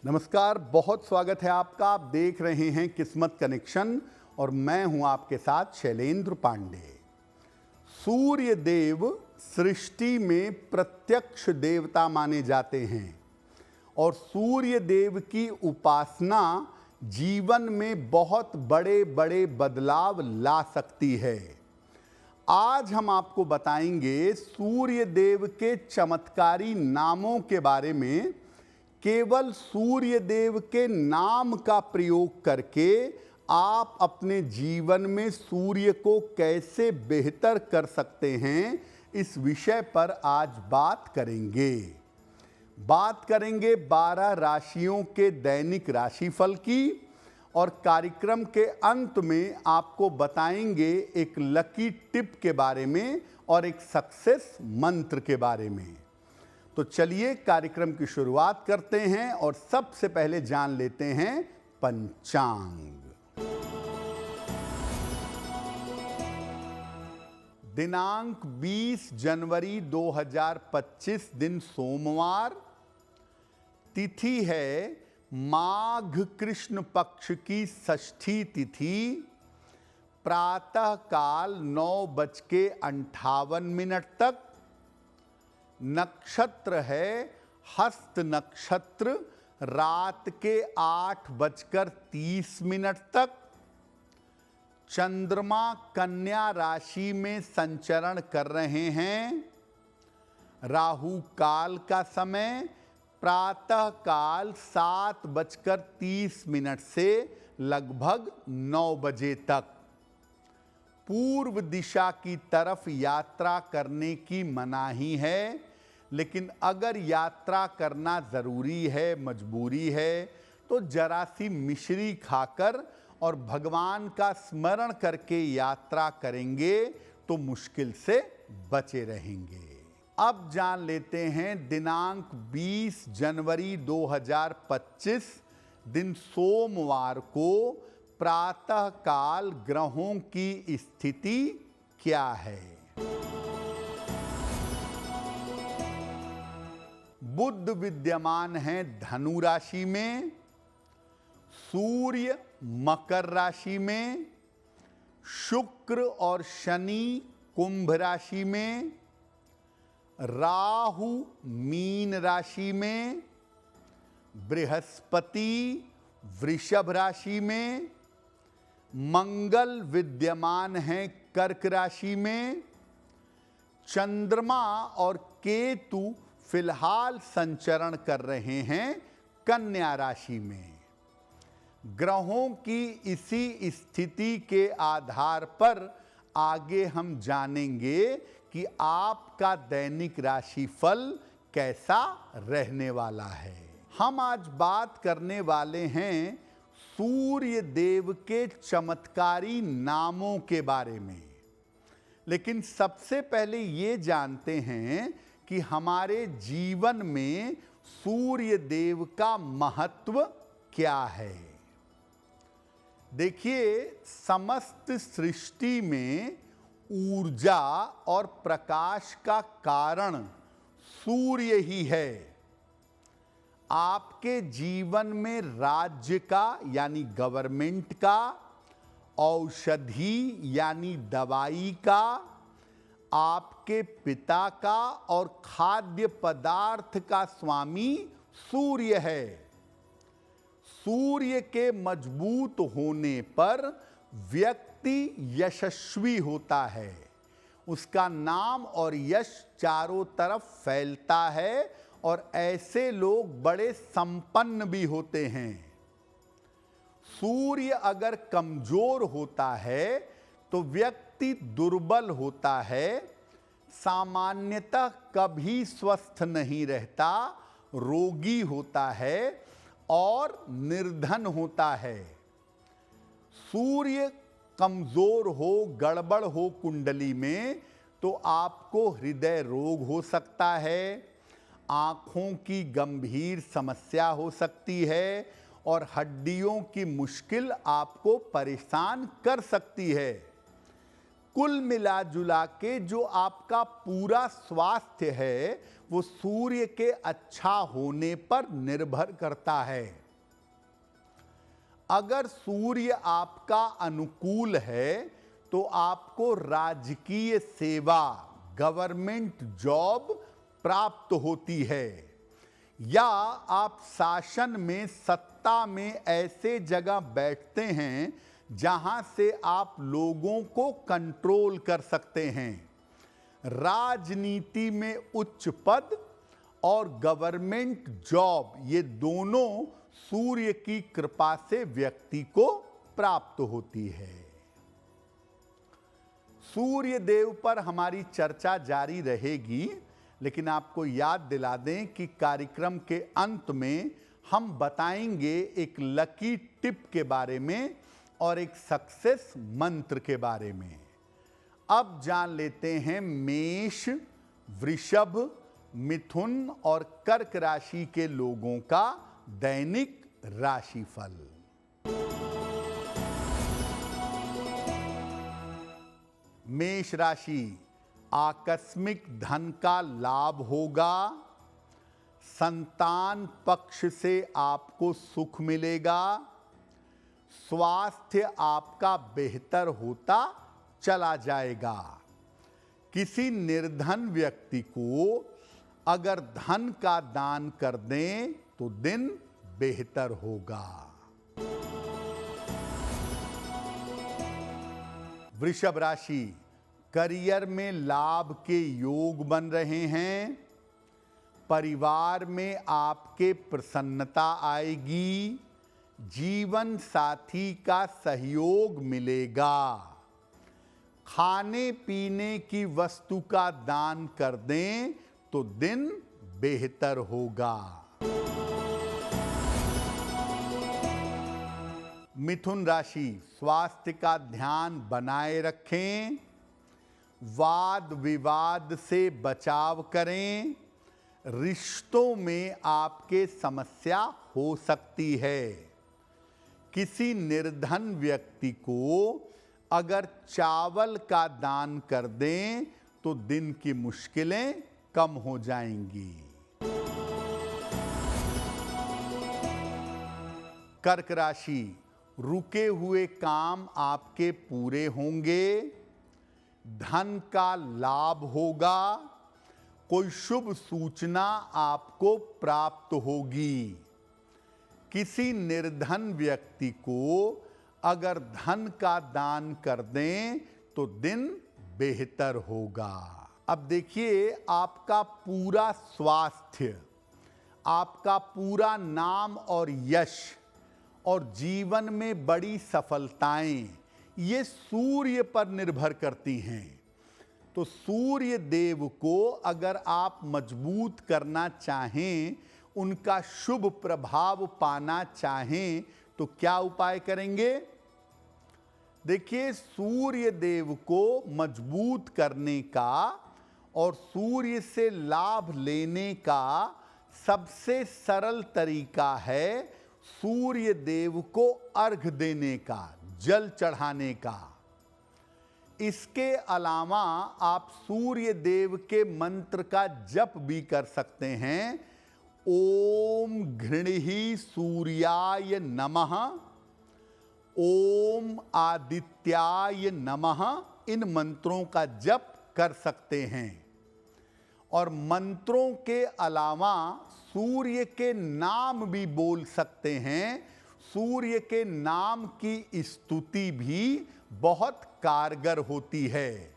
नमस्कार, बहुत स्वागत है आपका। आप देख रहे हैं किस्मत कनेक्शन और मैं हूं आपके साथ शैलेंद्र पांडे। सूर्य देव सृष्टि में प्रत्यक्ष देवता माने जाते हैं और सूर्य देव की उपासना जीवन में बहुत बड़े बड़े बदलाव ला सकती है। आज हम आपको बताएंगे सूर्य देव के चमत्कारी नामों के बारे में। केवल सूर्य देव के नाम का प्रयोग करके आप अपने जीवन में सूर्य को कैसे बेहतर कर सकते हैं, इस विषय पर आज बात करेंगे। 12 राशियों के दैनिक राशिफल की और कार्यक्रम के अंत में आपको बताएंगे एक लकी टिप के बारे में और एक सक्सेस मंत्र के बारे में। तो चलिए कार्यक्रम की शुरुआत करते हैं और सबसे पहले जान लेते हैं पंचांग। दिनांक 20 जनवरी 2025 दिन सोमवार। तिथि है माघ कृष्ण पक्ष की षष्ठी तिथि। प्रातः काल 9:58 तक। नक्षत्र है हस्त नक्षत्र, रात के 8:30 तक। चंद्रमा कन्या राशि में संचरण कर रहे हैं। राहु काल का समय प्रातः काल 7:30 से लगभग 9 बजे तक। पूर्व दिशा की तरफ यात्रा करने की मनाही है, लेकिन अगर यात्रा करना ज़रूरी है, मजबूरी है, तो जरा सी मिश्री खाकर और भगवान का स्मरण करके यात्रा करेंगे तो मुश्किल से बचे रहेंगे। अब जान लेते हैं दिनांक 20 जनवरी 2025 दिन सोमवार को प्रातः काल ग्रहों की स्थिति क्या है। बुध विद्यमान है धनु राशि में, सूर्य मकर राशि में, शुक्र और शनि कुंभ राशि में, राहु मीन राशि में, बृहस्पति वृषभ राशि में, मंगल विद्यमान है कर्क राशि में, चंद्रमा और केतु फिलहाल संचरण कर रहे हैं कन्या राशि में। ग्रहों की इसी स्थिति के आधार पर आगे हम जानेंगे कि आपका दैनिक राशिफल कैसा रहने वाला है। हम आज बात करने वाले हैं सूर्य देव के चमत्कारी नामों के बारे में। लेकिन सबसे पहले ये जानते हैं कि हमारे जीवन में सूर्य देव का महत्व क्या है। देखिए, समस्त सृष्टि में ऊर्जा और प्रकाश का कारण सूर्य ही है। आपके जीवन में राज्य का यानी गवर्नमेंट का, औषधि यानी दवाई का, आपके पिता का और खाद्य पदार्थ का स्वामी सूर्य है। सूर्य के मजबूत होने पर व्यक्ति यशस्वी होता है, उसका नाम और यश चारों तरफ फैलता है और ऐसे लोग बड़े संपन्न भी होते हैं। सूर्य अगर कमजोर होता है तो व्यक्ति दुर्बल होता है, सामान्यतः कभी स्वस्थ नहीं रहता, रोगी होता है और निर्धन होता है। सूर्य कमजोर हो, गड़बड़ हो कुंडली में तो आपको हृदय रोग हो सकता है, आँखों की गंभीर समस्या हो सकती है और हड्डियों की मुश्किल आपको परेशान कर सकती है। कुल मिला जुला के जो आपका पूरा स्वास्थ्य है वो सूर्य के अच्छा होने पर निर्भर करता है। अगर सूर्य आपका अनुकूल है तो आपको राजकीय सेवा, गवर्नमेंट जॉब प्राप्त होती है, या आप शासन में, सत्ता में ऐसे जगह बैठते हैं जहां से आप लोगों को कंट्रोल कर सकते हैं। राजनीति में उच्च पद और गवर्नमेंट जॉब, ये दोनों सूर्य की कृपा से व्यक्ति को प्राप्त होती है। सूर्य देव पर हमारी चर्चा जारी रहेगी, लेकिन आपको याद दिला दें कि कार्यक्रम के अंत में हम बताएंगे एक लकी टिप के बारे में और एक सक्सेस मंत्र के बारे में। अब जान लेते हैं मेष, वृषभ, मिथुन और कर्क राशि के लोगों का दैनिक राशिफल। मेष राशि, आकस्मिक धन का लाभ होगा। संतान पक्ष से आपको सुख मिलेगा। स्वास्थ्य आपका बेहतर होता चला जाएगा। किसी निर्धन व्यक्ति को अगर धन का दान कर दें तो दिन बेहतर होगा। वृषभ राशि, करियर में लाभ के योग बन रहे हैं। परिवार में आपके प्रसन्नता आएगी। जीवन साथी का सहयोग मिलेगा। खाने पीने की वस्तु का दान कर दें तो दिन बेहतर होगा। मिथुन राशि, स्वास्थ्य का ध्यान बनाए रखें। वाद विवाद से बचाव करें। रिश्तों में आपके समस्या हो सकती है। किसी निर्धन व्यक्ति को अगर चावल का दान कर दें तो दिन की मुश्किलें कम हो जाएंगी। कर्क राशि, रुके हुए काम आपके पूरे होंगे। धन का लाभ होगा। कोई शुभ सूचना आपको प्राप्त होगी। किसी निर्धन व्यक्ति को अगर धन का दान कर दें तो दिन बेहतर होगा। अब देखिए, आपका पूरा स्वास्थ्य, आपका पूरा नाम और यश और जीवन में बड़ी सफलताएं, ये सूर्य पर निर्भर करती हैं। तो सूर्य देव को अगर आप मजबूत करना चाहें, उनका शुभ प्रभाव पाना चाहें, तो क्या उपाय करेंगे? देखिए, सूर्य देव को मजबूत करने का और सूर्य से लाभ लेने का सबसे सरल तरीका है सूर्य देव को अर्घ देने का, जल चढ़ाने का। इसके अलावा आप सूर्य देव के मंत्र का जप भी कर सकते हैं। ओम घृणिहि सूर्याय नमः, ओम आदित्याय नमः, इन मंत्रों का जप कर सकते हैं। और मंत्रों के अलावा सूर्य के नाम भी बोल सकते हैं। सूर्य के नाम की स्तुति भी बहुत कारगर होती है।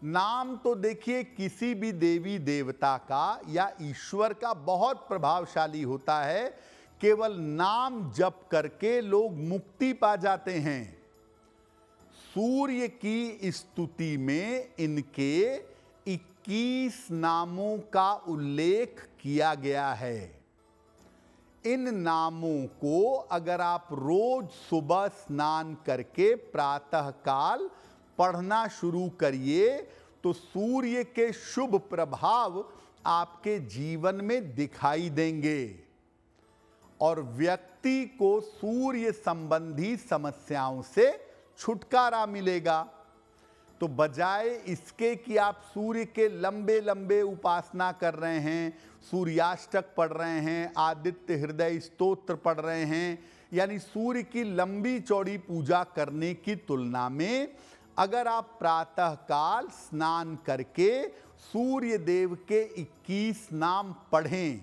नाम तो देखिए किसी भी देवी देवता का या ईश्वर का बहुत प्रभावशाली होता है। केवल नाम जप करके लोग मुक्ति पा जाते हैं। सूर्य की स्तुति में इनके 21 नामों का उल्लेख किया गया है। इन नामों को अगर आप रोज सुबह स्नान करके प्रातःकाल पढ़ना शुरू करिए तो सूर्य के शुभ प्रभाव आपके जीवन में दिखाई देंगे और व्यक्ति को सूर्य संबंधी समस्याओं से छुटकारा मिलेगा। तो बजाय इसके कि आप सूर्य के लंबे लंबे उपासना कर रहे हैं, सूर्याष्टक पढ़ रहे हैं, आदित्य हृदय स्तोत्र पढ़ रहे हैं, यानी सूर्य की लंबी चौड़ी पूजा करने की तुलना में अगर आप प्रातःकाल स्नान करके सूर्य देव के 21 नाम पढ़ें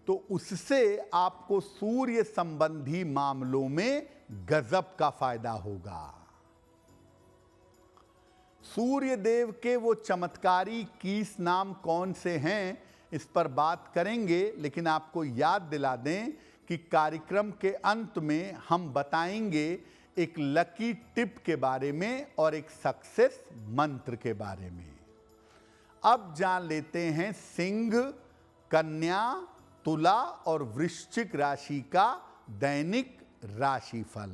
तो उससे आपको सूर्य संबंधी मामलों में गजब का फायदा होगा। सूर्य देव के वो चमत्कारी 21 नाम कौन से हैं इस पर बात करेंगे, लेकिन आपको याद दिला दें कि कार्यक्रम के अंत में हम बताएंगे एक लकी टिप के बारे में और एक सक्सेस मंत्र के बारे में। अब जान लेते हैं सिंह, कन्या, तुला और वृश्चिक राशि का दैनिक राशिफल।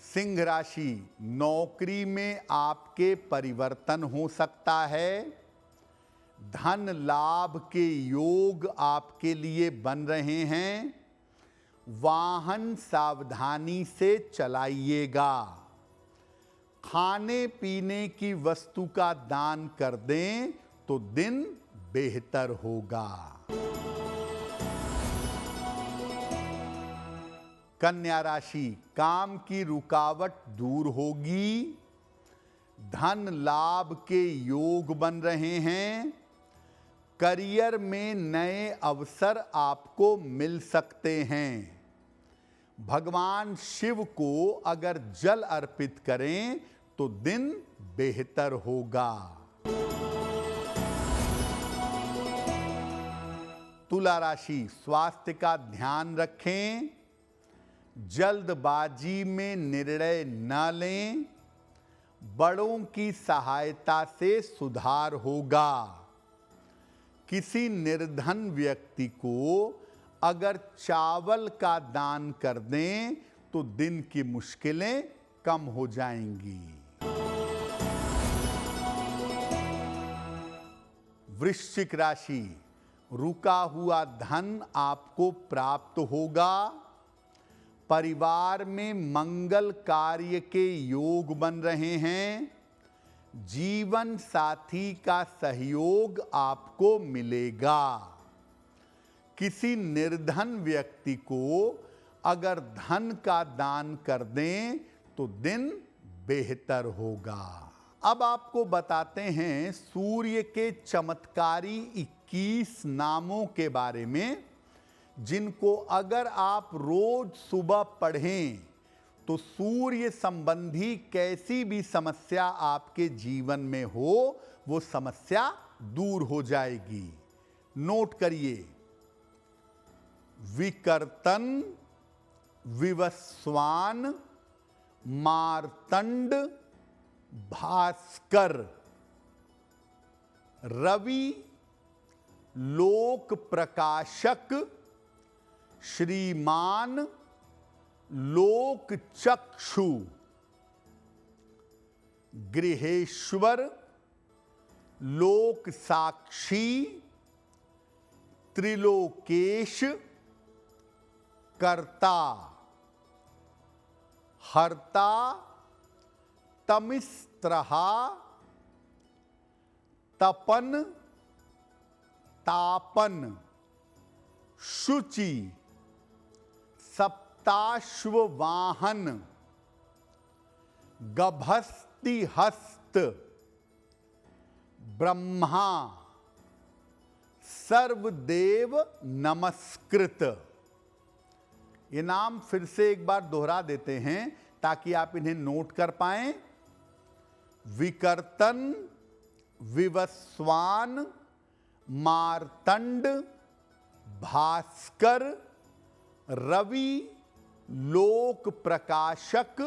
सिंह राशि, नौकरी में आपके परिवर्तन हो सकता है। धन लाभ के योग आपके लिए बन रहे हैं। वाहन सावधानी से चलाइएगा। खाने पीने की वस्तु का दान कर दें तो दिन बेहतर होगा। कन्या राशि, काम की रुकावट दूर होगी। धन लाभ के योग बन रहे हैं। करियर में नए अवसर आपको मिल सकते हैं। भगवान शिव को अगर जल अर्पित करें तो दिन बेहतर होगा। तुला राशि, स्वास्थ्य का ध्यान रखें। जल्दबाजी में निर्णय न लें। बड़ों की सहायता से सुधार होगा। किसी निर्धन व्यक्ति को अगर चावल का दान कर दें तो दिन की मुश्किलें कम हो जाएंगी। वृश्चिक राशि, रुका हुआ धन आपको प्राप्त होगा। परिवार में मंगल कार्य के योग बन रहे हैं। जीवन साथी का सहयोग आपको मिलेगा। किसी निर्धन व्यक्ति को अगर धन का दान कर दें तो दिन बेहतर होगा। अब आपको बताते हैं सूर्य के चमत्कारी 21 नामों के बारे में, जिनको अगर आप रोज सुबह पढ़ें तो सूर्य संबंधी कैसी भी समस्या आपके जीवन में हो वो समस्या दूर हो जाएगी। नोट करिए, विकर्तन, विवस्वान, मार्तंड, भास्कर, रवि, लोक प्रकाशक, श्रीमान, लोक चक्षु, गृहेश्वर, लोक साक्षी, त्रिलोकेश, कर्ता, हर्ता, तमिस्त्रहा, तपन, तापन, शुचि, सप्ताश्ववाहन, गभस्तिहस्त, ब्रह्मा, सर्वदेव नमस्कृत। ये नाम फिर से एक बार दोहरा देते हैं ताकि आप इन्हें नोट कर पाएं। विकर्तन, विवस्वान, मार्तंड, भास्कर, रवि, लोक प्रकाशक,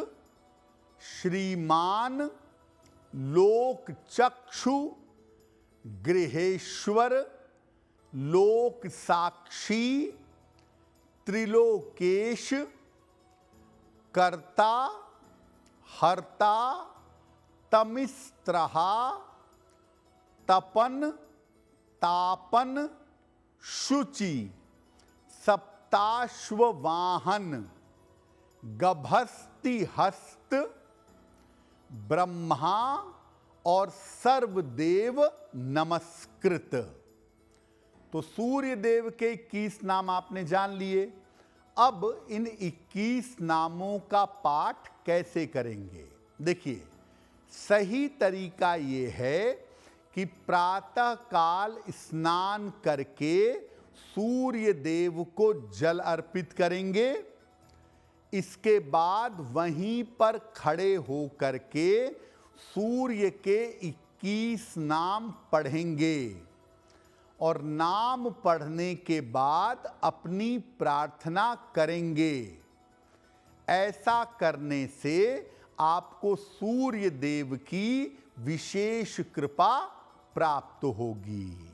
श्रीमान, लोक चक्षु, गृहेश्वर, लोक साक्षी, त्रिलोकेश, कर्ता, हर्ता, तमिस्त्रहा, तपन, तापन, शुचि, सप्ताश्ववाहन, गभस्तिहस्त, स्तुतिहस्त ब्रह्मा और सर्वदेव नमस्कृत। तो सूर्य देव के 21 नाम आपने जान लिए। अब इन 21 नामों का पाठ कैसे करेंगे? देखिए, सही तरीका ये है कि प्रातः काल स्नान करके सूर्य देव को जल अर्पित करेंगे। इसके बाद वहीं पर खड़े होकर के सूर्य के 21 नाम पढ़ेंगे और नाम पढ़ने के बाद अपनी प्रार्थना करेंगे। ऐसा करने से आपको सूर्य देव की विशेष कृपा प्राप्त होगी।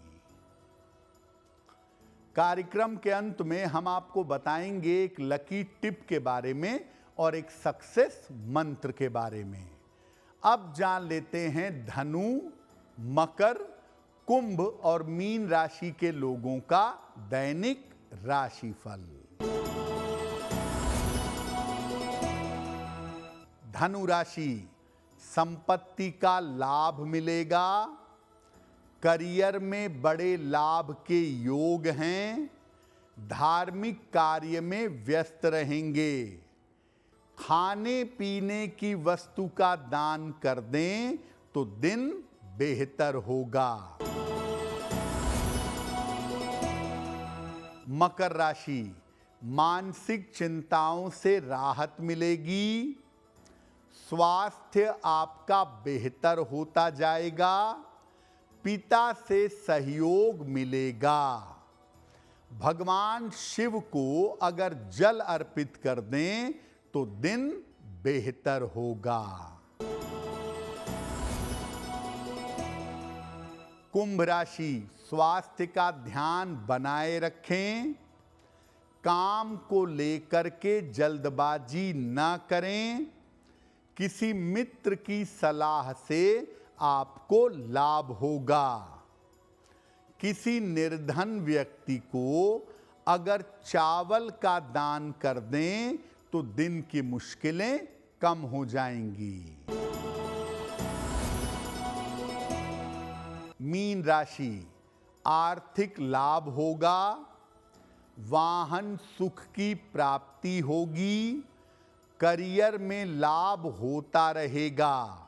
कार्यक्रम के अंत में हम आपको बताएंगे एक लकी टिप के बारे में और एक सक्सेस मंत्र के बारे में। अब जान लेते हैं धनु, मकर, कुंभ और मीन राशि के लोगों का दैनिक राशिफल। धनु राशि, संपत्ति का लाभ मिलेगा। करियर में बड़े लाभ के योग हैं। धार्मिक कार्य में व्यस्त रहेंगे। खाने पीने की वस्तु का दान कर दें तो दिन बेहतर होगा। मकर राशि, मानसिक चिंताओं से राहत मिलेगी। स्वास्थ्य आपका बेहतर होता जाएगा। पिता से सहयोग मिलेगा। भगवान शिव को अगर जल अर्पित कर दें तो दिन बेहतर होगा। कुंभ राशि, स्वास्थ्य का ध्यान बनाए रखें। काम को लेकर के जल्दबाजी न करें। किसी मित्र की सलाह से आपको लाभ होगा। किसी निर्धन व्यक्ति को अगर चावल का दान कर दें तो दिन की मुश्किलें कम हो जाएंगी। मीन राशि, आर्थिक लाभ होगा। वाहन सुख की प्राप्ति होगी। करियर में लाभ होता रहेगा।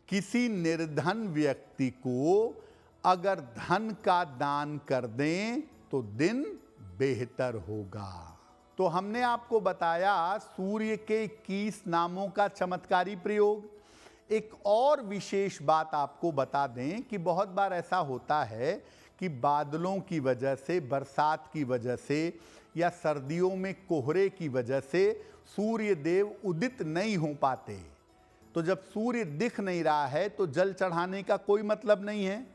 किसी निर्धन व्यक्ति को अगर धन का दान कर दें तो दिन बेहतर होगा। तो हमने आपको बताया सूर्य के 21 नामों का चमत्कारी प्रयोग। एक और विशेष बात आपको बता दें कि बहुत बार ऐसा होता है कि बादलों की वजह से, बरसात की वजह से या सर्दियों में कोहरे की वजह से सूर्य देव उदित नहीं हो पाते। तो जब सूर्य दिख नहीं रहा है तो जल चढ़ाने का कोई मतलब नहीं है।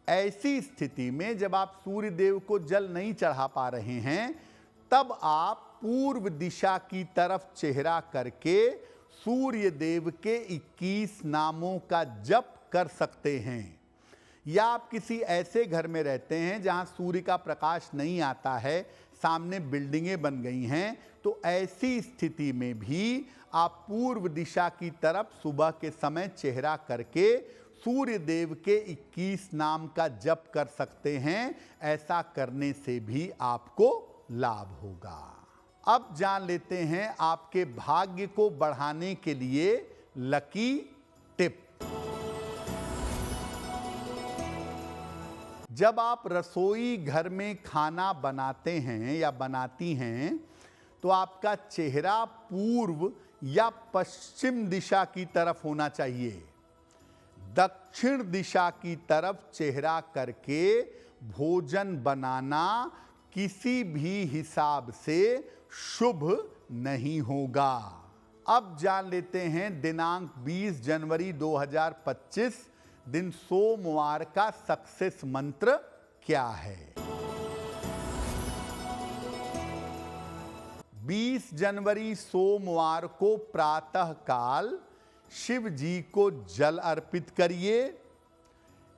ऐसी स्थिति में जब आप सूर्य देव को जल नहीं चढ़ा पा रहे हैं, तब आप पूर्व दिशा की तरफ चेहरा करके सूर्य देव के 21 नामों का जप कर सकते हैं। या आप किसी ऐसे घर में रहते हैं जहां सूर्य का प्रकाश नहीं आता है, सामने बिल्डिंगें बन गई हैं, तो ऐसी स्थिति में भी आप पूर्व दिशा की तरफ सुबह के समय चेहरा करके सूर्य देव के 21 नाम का जप कर सकते हैं। ऐसा करने से भी आपको लाभ होगा। अब जान लेते हैं आपके भाग्य को बढ़ाने के लिए लकी टिप। जब आप रसोई घर में खाना बनाते हैं या बनाती हैं तो आपका चेहरा पूर्व या पश्चिम दिशा की तरफ होना चाहिए। दक्षिण दिशा की तरफ चेहरा करके भोजन बनाना किसी भी हिसाब से शुभ नहीं होगा। अब जान लेते हैं दिनांक 20 जनवरी 2025 दिन सोमवार का सक्सेस मंत्र क्या है। 20 जनवरी सोमवार को प्रातः काल शिव जी को जल अर्पित करिए।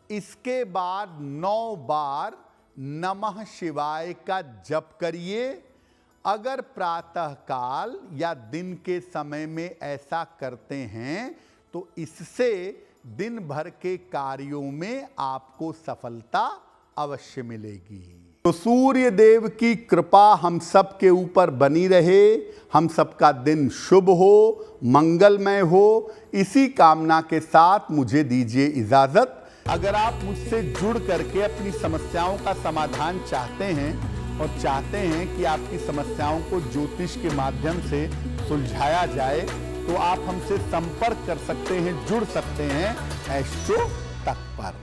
इसके बाद 9 बार नमः शिवाय का जप करिए। अगर प्रातः काल या दिन के समय में ऐसा करते हैं तो इससे दिन भर के कार्यों में आपको सफलता अवश्य मिलेगी। तो सूर्य देव की कृपा हम सब के ऊपर बनी रहे, हम सबका दिन शुभ हो, मंगलमय हो, इसी कामना के साथ मुझे दीजिए इजाजत। अगर आप मुझसे जुड़ करके अपनी समस्याओं का समाधान चाहते हैं और चाहते हैं कि आपकी समस्याओं को ज्योतिष के माध्यम से सुलझाया जाए, तो आप हमसे संपर्क कर सकते हैं, जुड़ सकते हैं एस्ट्रो तक पर।